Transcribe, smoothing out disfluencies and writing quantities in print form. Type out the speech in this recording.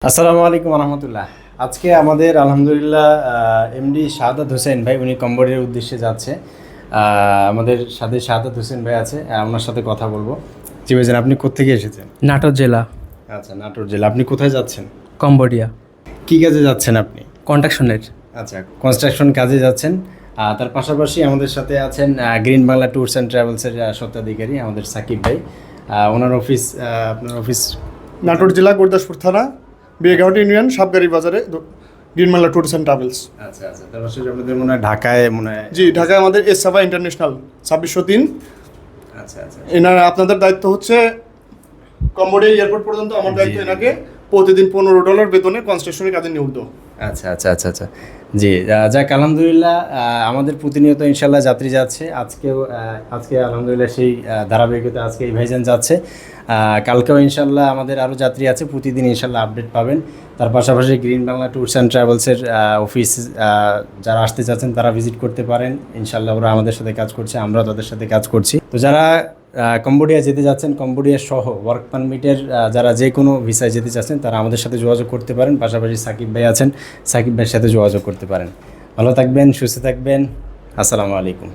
আসসালামু আলাইকুম রহমতুল্লাহ। আজকে আমাদের আলহামদুলিল্লাহ এমডি শাহাদাত হোসেন ভাই উনি কম্বোডিয়ার উদ্দেশ্যে যাচ্ছে। আমাদের সাথে শাহাদাত হোসেন ভাই আছে, ওনার সাথে কথা বলবো। জি ভাইজান, আপনি কোত্থেকে এসেছেন? নাটোর জেলা, আচ্ছা, নাটোর জেলা। আপনি কোথায় যাচ্ছেন? কম্বোডিয়া, কী কাজে যাচ্ছেন আপনি? কন্ট্রাকশনের। আচ্ছা, কনস্ট্রাকশন কাজে যাচ্ছেন। তার পাশাপাশি আমাদের সাথে আছেন গ্রিন বাংলা ট্যুরস অ্যান্ড ট্রাভেলসের স্বত্বাধিকারী আমাদের সাকিব ভাই। ওনার অফিস, আপনার অফিস নাটোর জেলা গুরদাসপুর থানা বিয়েঘাট ইউনিয়ন সাবগাড়ি বাজারে গ্রিনমালা ট্যুরস অ্যান্ড ট্রাভেলস। আচ্ছা আচ্ছা, তার পাশাপাশি আপনাদের মনে হয় ঢাকায় মনে হয়। জি, ঢাকায় আমাদের এসাবা ইন্টারন্যাশনাল 2603। আচ্ছা আচ্ছা এনার আপনাদের দায়িত্ব হচ্ছে কম্বোডিয়া এয়ারপোর্ট পর্যন্ত আমার দায়িত্ব জি। এনাকে প্রতিদিন $15 বেতনে কনস্ট্রাকশনের কাজে নিয়োগ দেওয়া। আচ্ছা আচ্ছা আচ্ছা আচ্ছা, জি। যাক আলহামদুলিল্লাহ, আমাদের প্রতিনিয়ত ইনশাল্লাহ যাত্রী যাচ্ছে। আজকে আলহামদুলিল্লাহ সেই ধারাবাহিকতা আজকে এই ভাইজান যাচ্ছে। কালকেও ইনশাল্লাহ আমাদের আরও যাত্রী আছে, প্রতিদিন ইনশাল্লাহ আপডেট পাবেন। তার পাশাপাশি গ্রিন বাংলা ট্যুরস অ্যান্ড ট্রাভেলসের অফিস যারা আসতে চাচ্ছেন তারা ভিজিট করতে পারেন। ইনশাল্লাহ ওরা আমাদের সাথে কাজ করছে, আমরাও তাদের সাথে কাজ করছি। তো যারা কম্বোডিয়া যেতে যাচ্ছেন, কম্বোডিয়া সহ ওয়ার্ক পারমিটের যারা যে কোনো ভিসায় যেতে চাচ্ছেন তারা আমাদের সাথে যোগাযোগ করতে পারেন। পাশাপাশি সাকিব ভাই আছেন, সাকিব ভাইয়ের সাথে যোগাযোগ করতে পারেন। ভালো থাকবেন, সুস্থ থাকবেন। আসসালামু আলাইকুম।